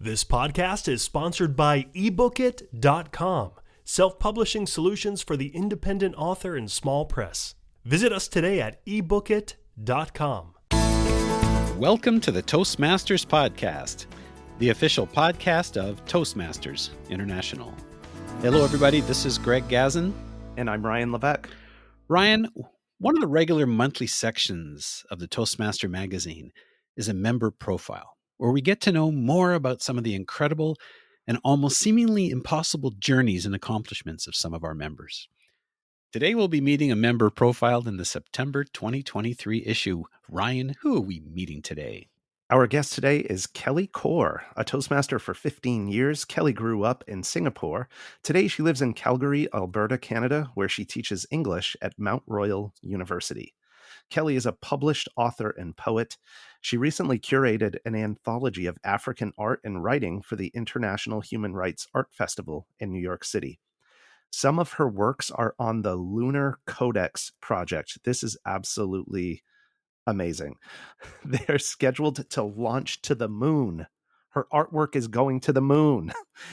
This podcast is sponsored by ebookit.com, self-publishing solutions for the independent author and small press. Visit us today at ebookit.com. Welcome to the Toastmasters podcast, the official podcast of Toastmasters International. Hello, everybody. This is Greg Gazin. And I'm Ryan Levesque. Ryan, one of the regular monthly sections of the Toastmaster magazine is a member profile, where we get to know more about some of the incredible and almost seemingly impossible journeys and accomplishments of some of our members. Today, we'll be meeting a member profiled in the September 2023 issue. Ryan, who are we meeting today? Our guest today is Kelly Kaur, a Toastmaster for 15 years. Kelly grew up in Singapore. Today, she lives in Calgary, Alberta, Canada, where she teaches English at Mount Royal University. Kelly is a published author and poet. She recently curated an anthology of African art and writing for the International Human Rights Art Festival in New York City. Some of her works are on the Lunar Codex project. This is absolutely amazing. They're scheduled to launch to the moon. Her artwork is going to the moon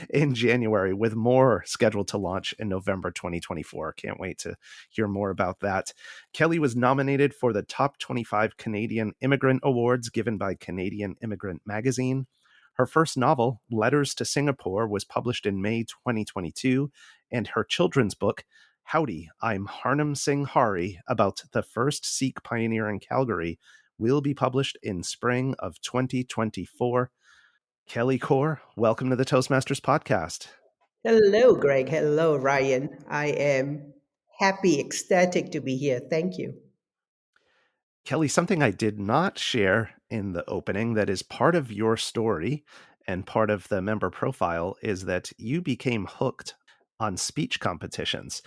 in January, with more scheduled to launch in November 2024. Can't wait to hear more about that. Kelly was nominated for the Top 25 Canadian Immigrant Awards given by Canadian Immigrant magazine. Her first novel, Letters to Singapore, was published in May 2022, and her children's book, Howdy, I'm Harnam Singh Hari, about the first Sikh pioneer in Calgary, will be published in spring of 2024. Kelly Kaur, welcome to the Toastmasters podcast. Hello, Greg. Hello, Ryan. I am happy, ecstatic to be here. Thank you. Kelly, something I did not share in the opening that is part of your story and part of the member profile is that you became hooked on speech competitions.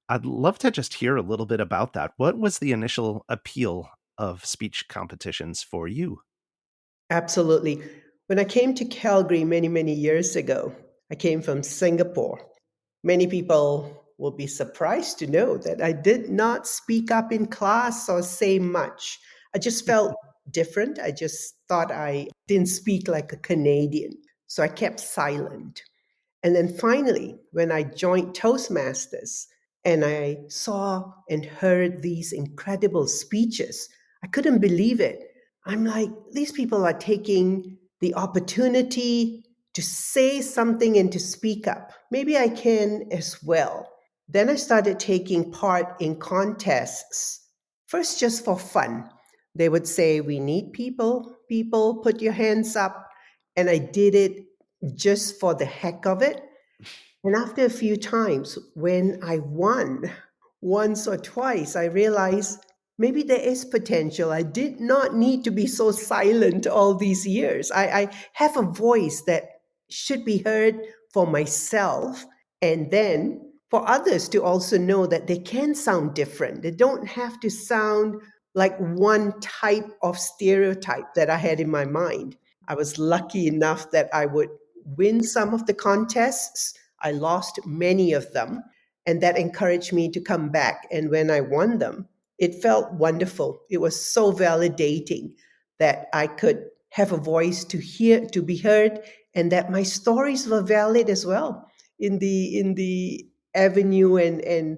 I'd love to just hear a little bit about that. What was the initial appeal of speech competitions for you? Absolutely. When I came to Calgary many years ago, I came from Singapore. Many people will be surprised to know that I did not speak up in class or say much. I just felt different. I just thought I didn't speak like a Canadian. So I kept silent. And then finally, when I joined Toastmasters and I saw and heard these incredible speeches, I couldn't believe it. I'm like, these people are taking the opportunity to say something and to speak up. Maybe I can as well. Then I started taking part in contests, first just for fun. They would say, we need people, put your hands up. And I did it just for the heck of it. And after a few times, when I won once or twice, I realized maybe there is potential. I did not need to be so silent all these years. I have a voice that should be heard for myself and then for others to also know that they can sound different. They don't have to sound like one type of stereotype that I had in my mind. I was lucky enough that I would win some of the contests. I lost many of them, and that encouraged me to come back. And when I won them, it felt wonderful. It was so validating that I could have a voice to hear, to be heard, and that my stories were valid as well in the avenue and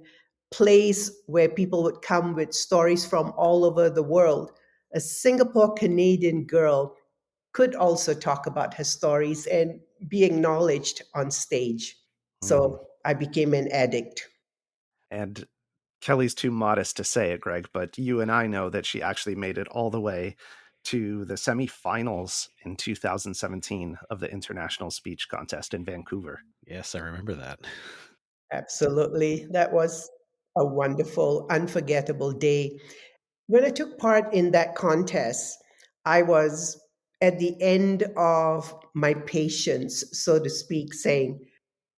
place where people would come with stories from all over the world. A Singapore Canadian girl could also talk about her stories and be acknowledged on stage. So I became an addict. And Kelly's too modest to say it, Greg, but you and I know that she actually made it all the way to the semifinals in 2017 of the International Speech Contest in Vancouver. Yes, I remember that. Absolutely. That was a wonderful, unforgettable day. When I took part in that contest, I was at the end of my patience, so to speak, saying,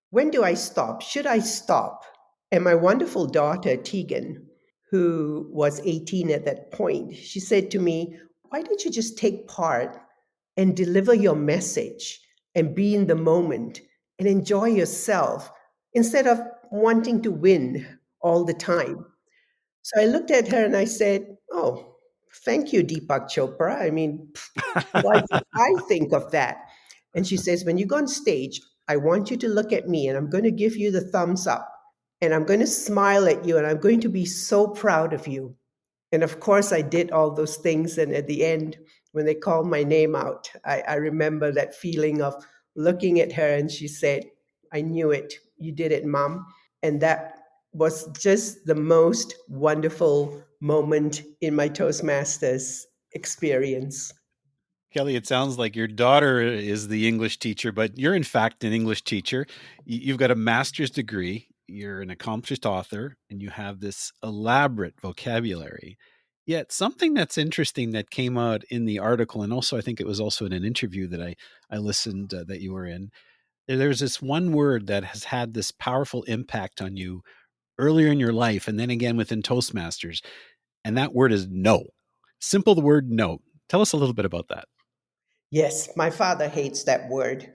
when do I stop? Should I stop? And my wonderful daughter, Tegan, who was 18 at that point, she said to me, why don't you just take part and deliver your message and be in the moment and enjoy yourself instead of wanting to win all the time? So I looked at her and I said, oh, thank you, Deepak Chopra. I mean, why did I think of that? And she says, when you go on stage, I want you to look at me and I'm going to give you the thumbs up and I'm going to smile at you and I'm going to be so proud of you. And of course, I did all those things. And at the end, when they called my name out, I remember that feeling of looking at her and she said, I knew it. You did it, Mom. And that was just the most wonderful moment in my Toastmasters experience. Kelly, it sounds like your daughter is the English teacher, but you're in fact an English teacher. You've got a master's degree, you're an accomplished author, and you have this elaborate vocabulary. Yet something that's interesting that came out in the article, and also I think it was also in an interview that I listened that you were in, there's this one word that has had this powerful impact on you earlier in your life and then again within Toastmasters, and that word is no. Simple, the word no. Tell us a little bit about that. Yes, my father hates that word.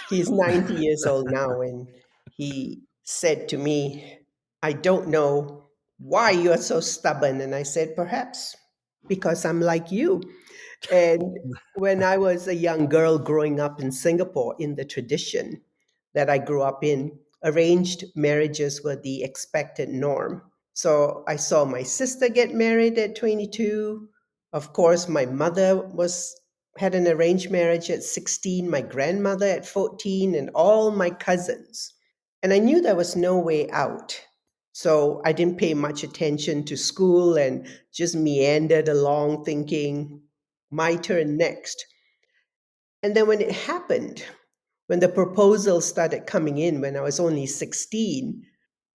He's 90 years old now, and he said to me, I don't know why you are so stubborn. And I said, perhaps because I'm like you. And when I was a young girl growing up in Singapore, in the tradition that I grew up in, arranged marriages were the expected norm. So I saw my sister get married at 22. Of course, my mother was had an arranged marriage at 16, my grandmother at 14, and all my cousins. And I knew there was no way out. So I didn't pay much attention to school and just meandered along thinking, my turn next. And then when it happened, when the proposals started coming in when I was only 16,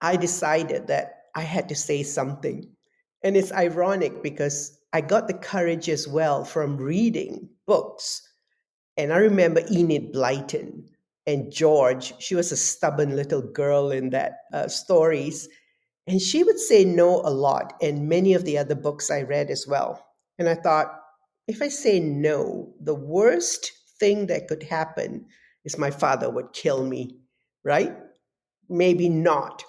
I decided that I had to say something. And it's ironic because I got the courage as well from reading books. And I remember Enid Blyton and George. She was a stubborn little girl in that stories. And she would say no a lot, and many of the other books I read as well. And I thought, if I say no, the worst thing that could happen is my father would kill me, right? Maybe not.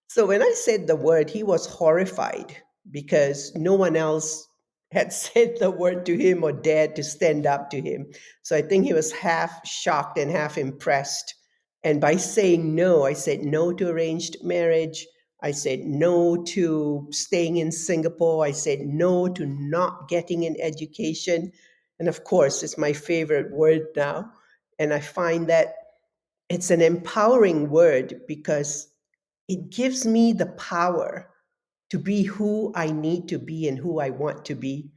So when I said the word, he was horrified because no one else had said the word to him or dared to stand up to him. So I think he was half shocked and half impressed. And by saying no, I said no to arranged marriage. I said no to staying in Singapore. I said no to not getting an education. And of course, it's my favorite word now. And I find that it's an empowering word because it gives me the power to be who I need to be and who I want to be.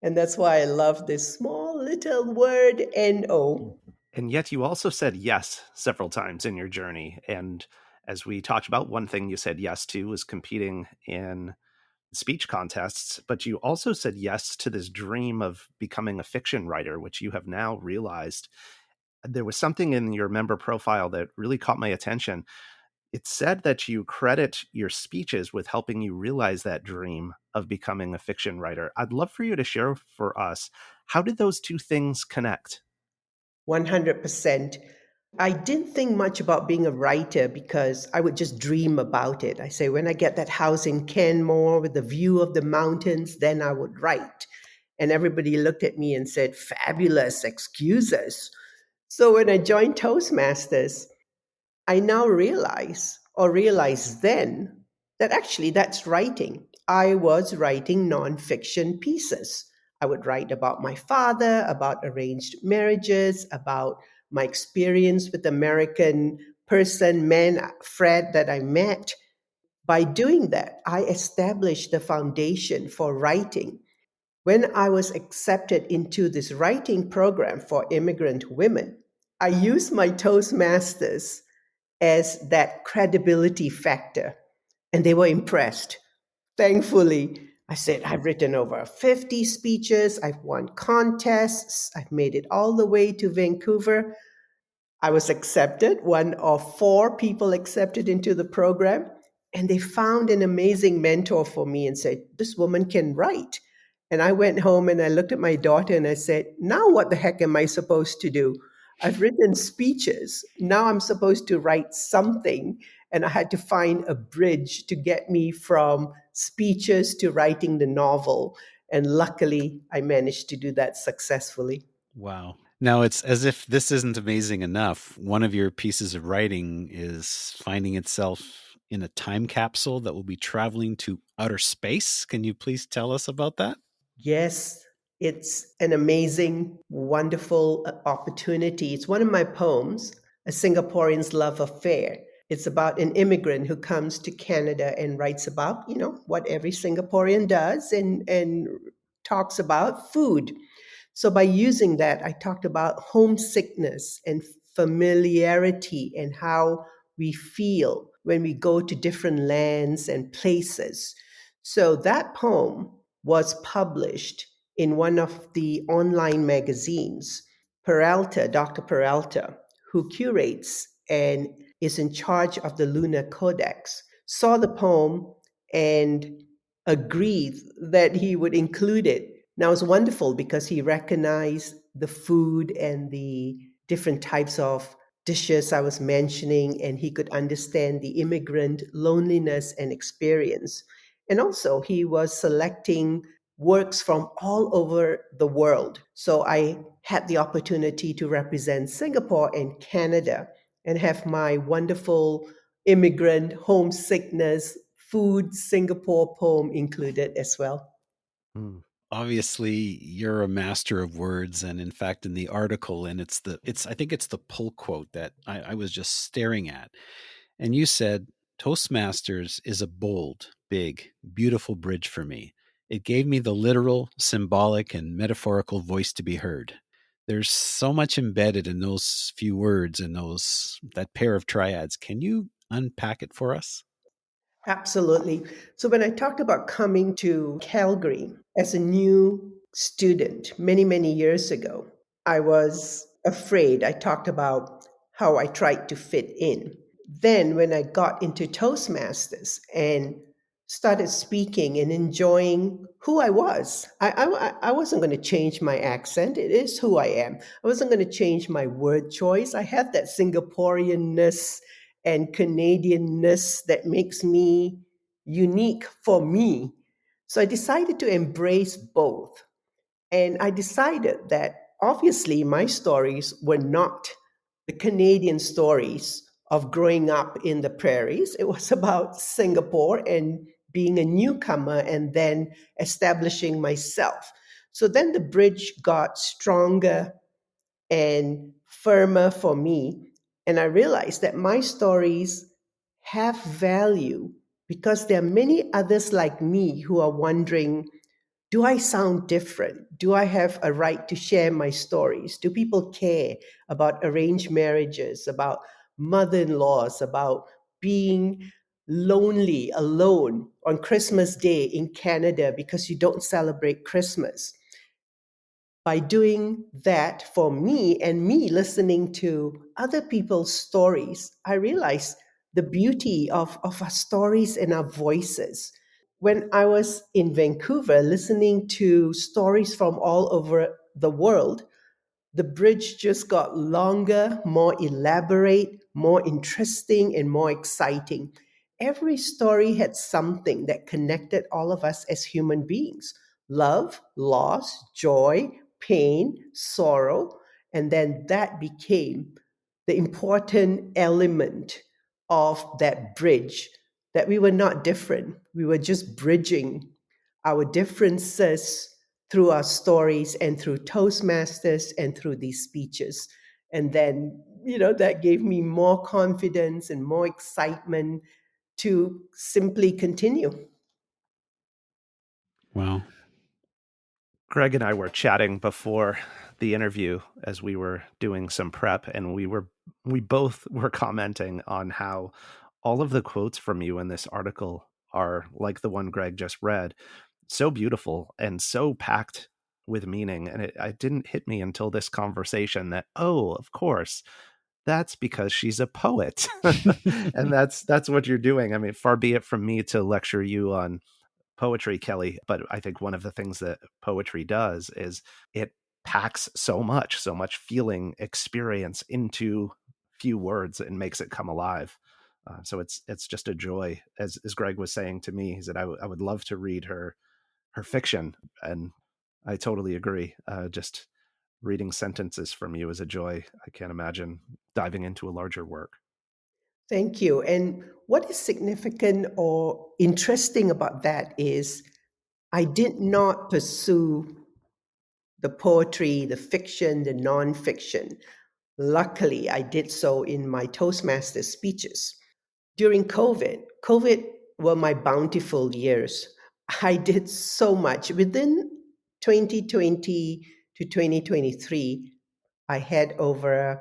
And that's why I love this small little word, NO. And yet you also said yes several times in your journey. And as we talked about, one thing you said yes to was competing in speech contests, but you also said yes to this dream of becoming a fiction writer, which you have now realized. There was something in your member profile that really caught my attention. It said that you credit your speeches with helping you realize that dream of becoming a fiction writer. I'd love for you to share for us, how did those two things connect? 100%. I didn't think much about being a writer because I would just dream about it. I say, when I get that house in Canmore with the view of the mountains, then I would write. And everybody looked at me and said, fabulous, excuses. So when I joined Toastmasters, I now realize, or realized then, that actually that's writing. I was writing nonfiction pieces. I would write about my father, about arranged marriages, about my experience with American man, Fred, that I met. By doing that, I established the foundation for writing. When I was accepted into this writing program for immigrant women, I used my Toastmasters as that credibility factor. And they were impressed. Thankfully, I said, I've written over 50 speeches, I've won contests, I've made it all the way to Vancouver. I was accepted, one of 4 people accepted into the program. And they found an amazing mentor for me and said, this woman can write. And I went home and I looked at my daughter and I said, now what the heck am I supposed to do? I've written speeches. Now I'm supposed to write something. And I had to find a bridge to get me from speeches to writing the novel. And luckily, I managed to do that successfully. Wow. Now, it's as if this isn't amazing enough. One of your pieces of writing is finding itself in a time capsule that will be traveling to outer space. Can you please tell us about that? Yes, it's an amazing, wonderful opportunity. It's one of my poems, A Singaporean's Love Affair. It's about an immigrant who comes to Canada and writes about, what every Singaporean does and talks about food. So by using that, I talked about homesickness and familiarity and how we feel when we go to different lands and places. So that poem was published in one of the online magazines. Dr. Peralta, who curates and is in charge of the Lunar Codex, saw the poem and agreed that he would include it. Now it's wonderful because he recognized the food and the different types of dishes I was mentioning, and he could understand the immigrant loneliness and experience. And also, he was selecting works from all over the world. So I had the opportunity to represent Singapore and Canada and have my wonderful immigrant homesickness food Singapore poem included as well. Mm. Obviously, you're a master of words, and in fact, in the article, and it's I think it's the pull quote that I was just staring at. And you said, Toastmasters is a bold, big, beautiful bridge for me. It gave me the literal, symbolic, and metaphorical voice to be heard. There's so much embedded in those few words and that pair of triads. Can you unpack it for us? Absolutely. So when I talked about coming to Calgary as a new student many, many years ago, I was afraid. I talked about how I tried to fit in. Then when I got into Toastmasters and started speaking and enjoying who I was, I wasn't going to change my accent. It is who I am. I wasn't going to change my word choice. I have that Singaporeanness and Canadianness that makes me unique for me. So I decided to embrace both. And I decided that obviously my stories were not the Canadian stories of growing up in the prairies. It was about Singapore and being a newcomer and then establishing myself. So then the bridge got stronger and firmer for me. And I realized that my stories have value because there are many others like me who are wondering, do I sound different? Do I have a right to share my stories? Do people care about arranged marriages, about mother in laws, about being lonely, alone on Christmas Day in Canada because you don't celebrate Christmas? By doing that for me and me listening to other people's stories, I realized the beauty of our stories and our voices. When I was in Vancouver listening to stories from all over the world, the bridge just got longer, more elaborate, more interesting, and more exciting. Every story had something that connected all of us as human beings: love, loss, joy, pain, sorrow. And then that became the important element of that bridge, that we were not different. We were just bridging our differences through our stories and through Toastmasters and through these speeches. And then, that gave me more confidence and more excitement to simply continue. Wow. Greg and I were chatting before the interview as we were doing some prep, and we both were commenting on how all of the quotes from you in this article are like the one Greg just read, so beautiful and so packed with meaning. And it didn't hit me until this conversation that, oh, of course, that's because she's a poet. And that's what you're doing. I mean, far be it from me to lecture you on poetry, Kelly, but I think one of the things that poetry does is it packs so much feeling, experience into few words and makes it come alive. So it's just a joy. As Greg was saying to me, he said I would love to read her fiction, and I totally agree. Just Reading sentences from you is a joy. I can't imagine diving into a larger work. Thank you. And what is significant or interesting about that is I did not pursue the poetry, the fiction, the nonfiction. Luckily, I did so in my Toastmasters speeches. During COVID were my bountiful years. I did so much. Within 2020 to 2023, I had over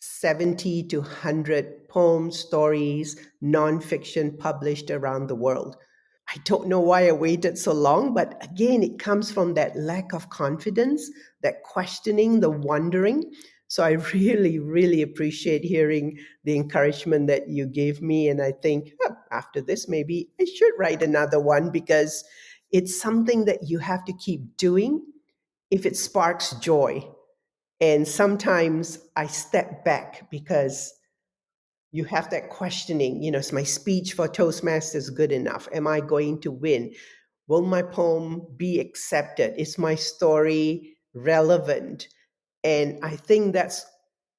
70 to 100 poems, stories, nonfiction published around the world. I don't know why I waited so long, but again, it comes from that lack of confidence, that questioning, the wondering. So I really, really appreciate hearing the encouragement that you gave me. And I think after this, maybe I should write another one because it's something that you have to keep doing if it sparks joy. And sometimes I step back because you have that questioning, is my speech for Toastmasters good enough? Am I going to win? Will my poem be accepted? Is my story relevant? And I think that's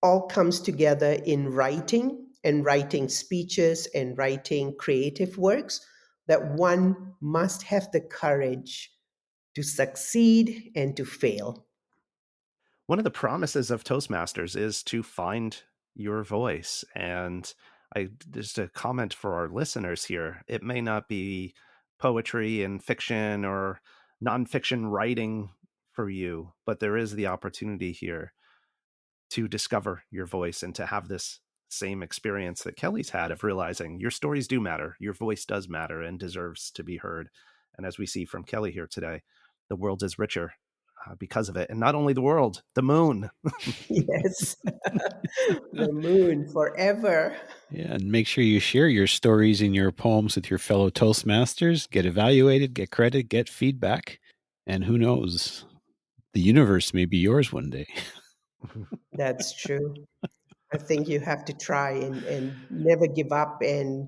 all comes together in writing and writing speeches and writing creative works that one must have the courage to succeed and to fail. One of the promises of Toastmasters is to find your voice. And I just a comment for our listeners here. It may not be poetry and fiction or nonfiction writing for you, but there is the opportunity here to discover your voice and to have this same experience that Kelly's had of realizing your stories do matter, your voice does matter and deserves to be heard. And as we see from Kelly here today, the world is richer because of it. And not only the world, the moon. Yes, the moon forever. Yeah, and make sure you share your stories and your poems with your fellow Toastmasters. Get evaluated, get credit, get feedback. And who knows, the universe may be yours one day. That's true. I think you have to try and never give up. And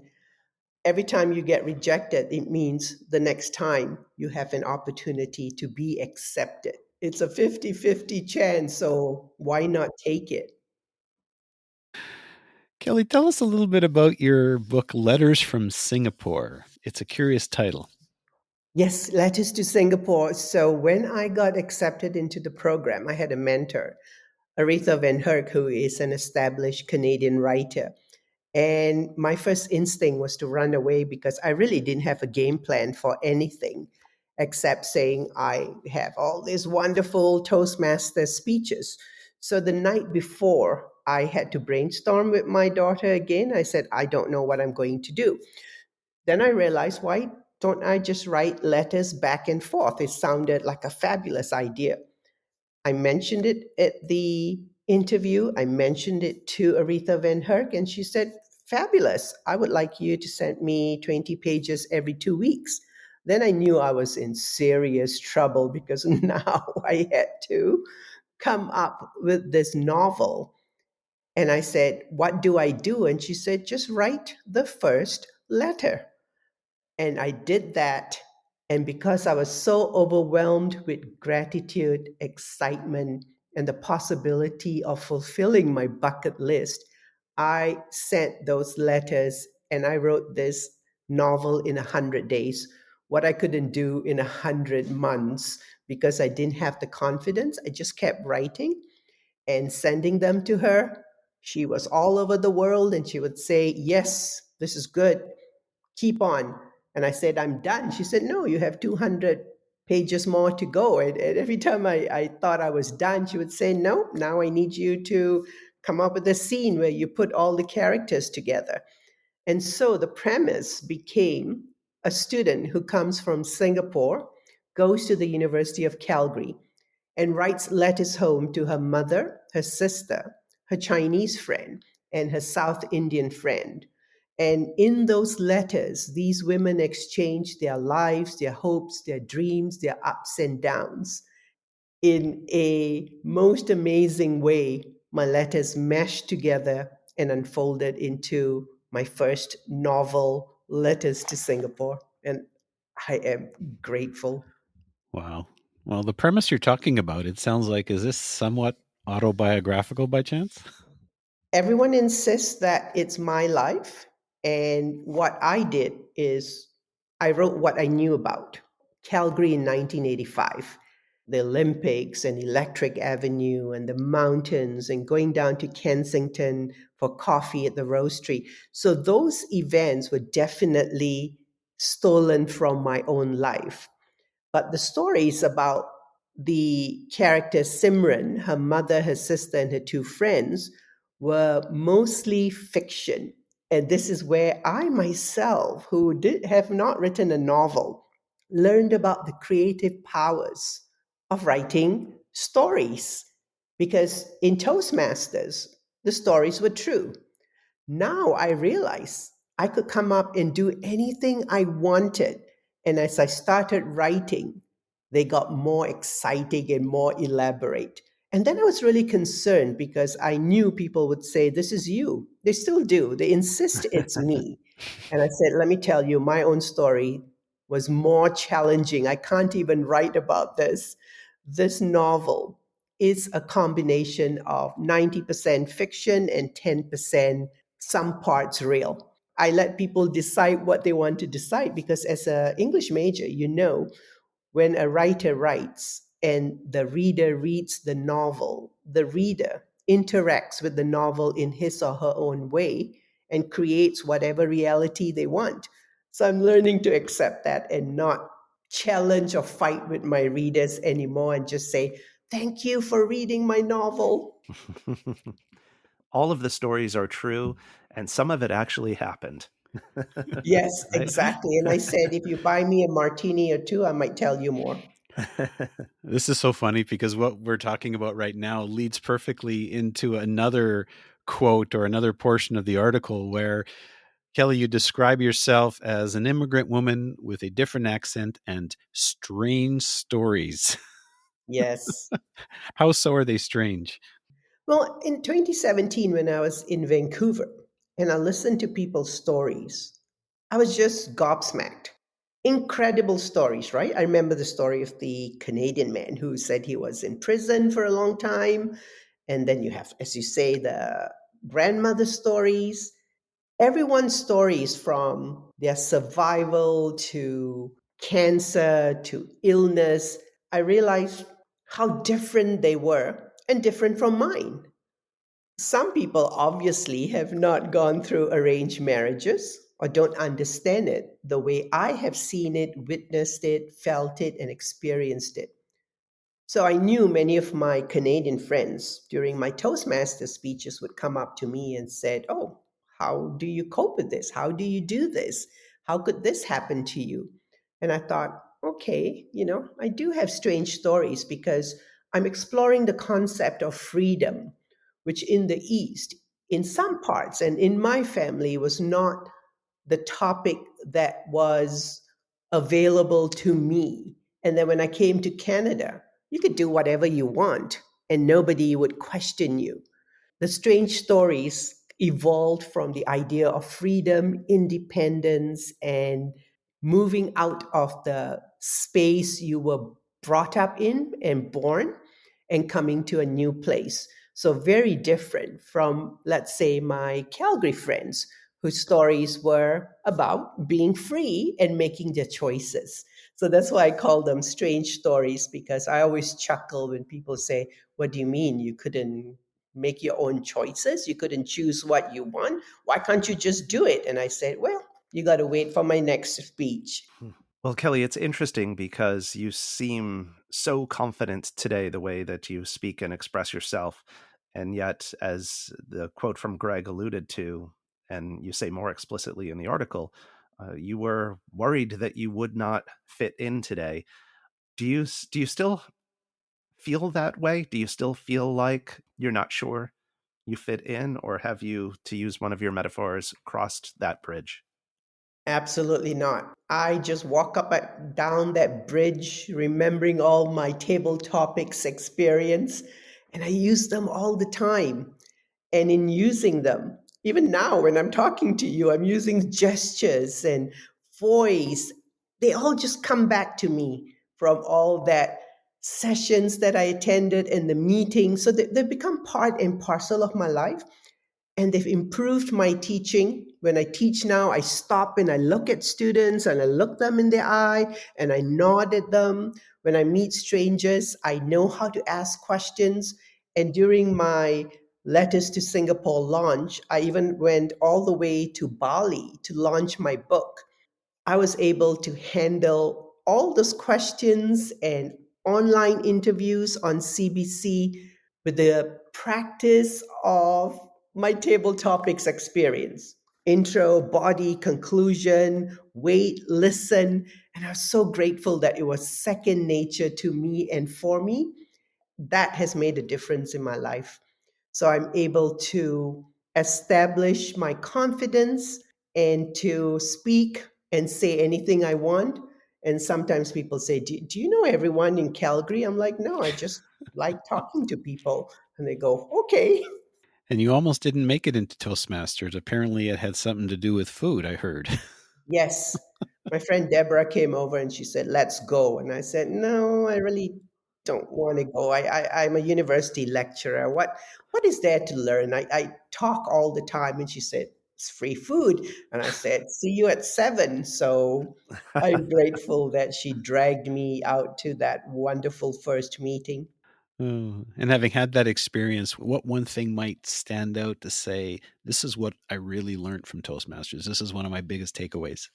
every time you get rejected, it means the next time you have an opportunity to be accepted. It's a 50-50 chance, so why not take it? Kelly, tell us a little bit about your book, Letters from Singapore. It's a curious title. Yes, letters to Singapore. So when I got accepted into the program, I had a mentor, Aretha Van Herk, who is an established Canadian writer. And my first instinct was to run away because I really didn't have a game plan for anything except saying I have all these wonderful Toastmaster speeches. So the night before, I had to brainstorm with my daughter again. I said, I don't know what I'm going to do. Then I realized, why don't I just write letters back and forth? It sounded like a fabulous idea. I mentioned it at the interview. I mentioned it to Aretha Van Herk, and she said, fabulous. I would like you to send me 20 pages every 2 weeks. Then I knew I was in serious trouble because now I had to come up with this novel. And I said, what do I do? And she said, just write the first letter. And I did that. And because I was so overwhelmed with gratitude, excitement, and the possibility of fulfilling my bucket list, I sent those letters and I wrote this novel in 100 days. What I couldn't do in 100 months because I didn't have the confidence. I just kept writing and sending them to her. She was all over the world and she would say, yes, this is good, keep on. And I said, I'm done. She said, no, you have 200 pages more to go. And every time I thought I was done, she would say, no, now I need you to come up with a scene where you put all the characters together. And so the premise became a student who comes from Singapore, goes to the University of Calgary, and writes letters home to her mother, her sister, her Chinese friend, and her South Indian friend. And in those letters, these women exchange their lives, their hopes, their dreams, their ups and downs. In a most amazing way, my letters meshed together and unfolded into my first novel, Letters to Singapore. And I am grateful. Wow. Well, the premise you're talking about, it sounds like, is this somewhat autobiographical by chance? Everyone insists that it's my life. And what I did is I wrote what I knew about Calgary in 1985, the Olympics and Electric Avenue and the mountains and going down to Kensington for coffee at the roastery. So those events were definitely stolen from my own life. But the stories about the character Simran, her mother, her sister, and her two friends were mostly fiction. And this is where I myself, who did have not written a novel, learned about the creative powers of writing stories. Because in Toastmasters, the stories were true. Now I realize I could come up and do anything I wanted. And as I started writing, they got more exciting and more elaborate. And then I was really concerned because I knew people would say, "This is you." They still do. They insist it's me. And I said, "Let me tell you, my own story was more challenging. I can't even write about this. This novel is a combination of 90% fiction and 10% some parts real. I let people decide what they want to decide because as an English major, you know, when a writer writes and the reader reads the novel, the reader interacts with the novel in his or her own way and creates whatever reality they want. So I'm learning to accept that and not challenge or fight with my readers anymore and just say, "Thank you for reading my novel." All of the stories are true, and some of it actually happened. Yes, Right? exactly. And I said, if you buy me a martini or two, I might tell you more. This is so funny because what we're talking about right now leads perfectly into another quote or another portion of the article where, Kelly, you describe yourself as an immigrant woman with a different accent and strange stories. Yes. How so are they strange? Well, in 2017, when I was in Vancouver and I listened to people's stories, I was just gobsmacked. Incredible stories, right? I remember the story of the Canadian man who said he was in prison for a long time. And then you have, as you say, the grandmother stories. Everyone's stories from their survival to cancer to illness. I realized how different they were and different from mine. Some people obviously have not gone through arranged marriages or don't understand it the way I have seen it, witnessed it, felt it, and experienced it. So I knew many of my Canadian friends during my Toastmaster speeches would come up to me and said, "Oh, how do you cope with this? How do you do this? How could this happen to you?" And I thought, okay, I do have strange stories because I'm exploring the concept of freedom, which in the East, in some parts, and in my family, was not the topic that was available to me. And then when I came to Canada, you could do whatever you want and nobody would question you. The strange stories evolved from the idea of freedom, independence, and moving out of the space you were brought up in and born and coming to a new place. So, very different from, let's say, my Calgary friends whose stories were about being free and making their choices. So that's why I call them strange stories because I always chuckle when people say, "What do you mean you couldn't make your own choices? You couldn't choose what you want? Why can't you just do it?" And I said, "Well, you got to wait for my next speech." Well, Kelly, it's interesting because you seem so confident today, the way that you speak and express yourself. And yet, as the quote from Greg alluded to, and you say more explicitly in the article, you were worried that you would not fit in today. Do you still feel that way? Do you still feel like you're not sure you fit in, or have you, to use one of your metaphors, crossed that bridge? Absolutely not. I just walk up and down that bridge, remembering all my table topics experience, and I use them all the time. And in using them, even now when I'm talking to you, I'm using gestures and voice. They all just come back to me from all that sessions that I attended and the meetings. So they've become part and parcel of my life. And they've improved my teaching. When I teach now, I stop and I look at students and I look them in the eye and I nod at them. When I meet strangers, I know how to ask questions. And during my Letters to Singapore launch, I even went all the way to Bali to launch my book. I was able to handle all those questions and online interviews on CBC with the practice of my table topics experience: intro, body, conclusion, wait, listen. And I was so grateful that it was second nature to me and for me. That has made a difference in my life. So I'm able to establish my confidence and to speak and say anything I want. And sometimes people say, do you know everyone in Calgary? I'm like, no, I just like talking to people. And they go, okay. And you almost didn't make it into Toastmasters. Apparently, it had something to do with food, I heard. Yes. My friend Deborah came over and she said, let's go. And I said, no, I really don't want to go. I'm a university lecturer. What is there to learn? I talk all the time. And she said, it's free food. And I said, see you at 7. So I'm grateful that she dragged me out to that wonderful first meeting. Oh, and having had that experience, what one thing might stand out to say, this is what I really learned from Toastmasters? This is one of my biggest takeaways.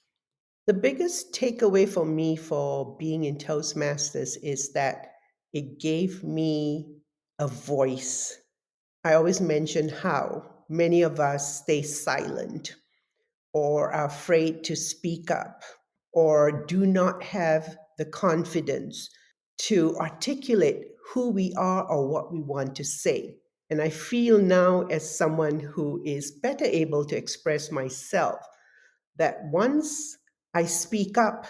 The biggest takeaway for me for being in Toastmasters is that it gave me a voice. I always mention how many of us stay silent or are afraid to speak up or do not have the confidence to articulate who we are or what we want to say. And I feel now, as someone who is better able to express myself, that once I speak up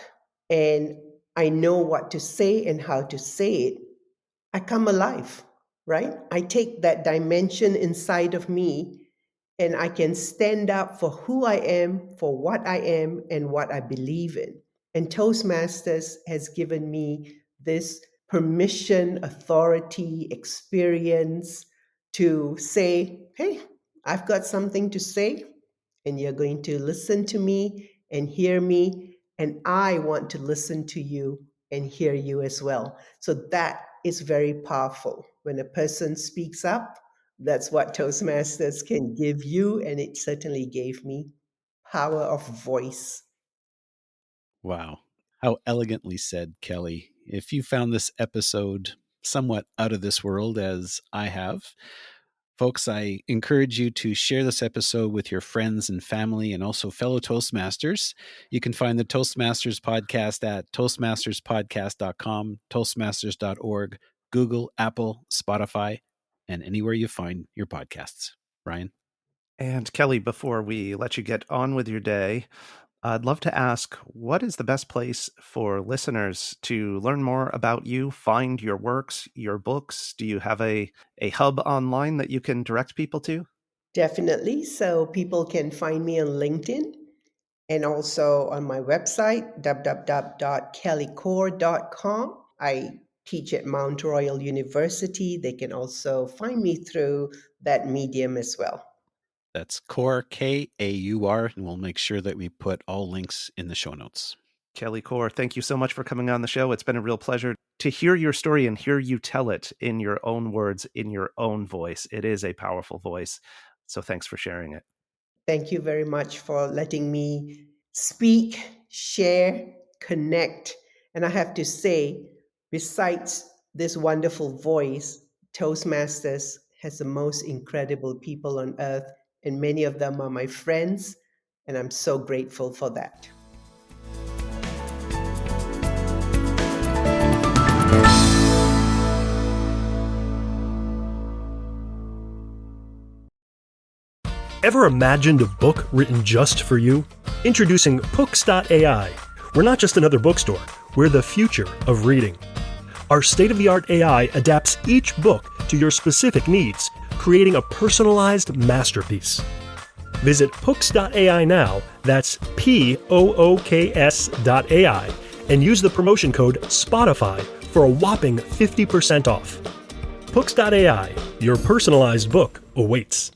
and I know what to say and how to say it, I come alive, right? I take that dimension inside of me and I can stand up for who I am, for what I am, and what I believe in. And Toastmasters has given me this permission, authority, experience to say, hey, I've got something to say, and you're going to listen to me and hear me, and I want to listen to you and hear you as well. So that is very powerful. When a person speaks up, that's what Toastmasters can give you, and it certainly gave me power of voice. Wow. How elegantly said, Kelly. If you found this episode somewhat out of this world, as I have, folks, I encourage you to share this episode with your friends and family and also fellow Toastmasters. You can find the Toastmasters podcast at toastmasterspodcast.com, toastmasters.org, Google, Apple, Spotify, and anywhere you find your podcasts. Ryan? And Kelly, before we let you get on with your day, I'd love to ask, what is the best place for listeners to learn more about you, find your works, your books? Do you have a hub online that you can direct people to? Definitely. So people can find me on LinkedIn and also on my website, www.kellykaur.com. I teach at Mount Royal University. They can also find me through that medium as well. That's Kaur, Kaur, and we'll make sure that we put all links in the show notes. Kelly Kaur, thank you so much for coming on the show. It's been a real pleasure to hear your story and hear you tell it in your own words, in your own voice. It is a powerful voice. So thanks for sharing it. Thank you very much for letting me speak, share, connect. And I have to say, besides this wonderful voice, Toastmasters has the most incredible people on earth, and many of them are my friends, and I'm so grateful for that. Ever imagined a book written just for you? Introducing Books.ai. We're not just another bookstore, we're the future of reading. Our state-of-the-art AI adapts each book to your specific needs, creating a personalized masterpiece. Visit Books.ai now, that's POOKS.ai, and use the promotion code SPOTIFY for a whopping 50% off. Books.ai, your personalized book awaits.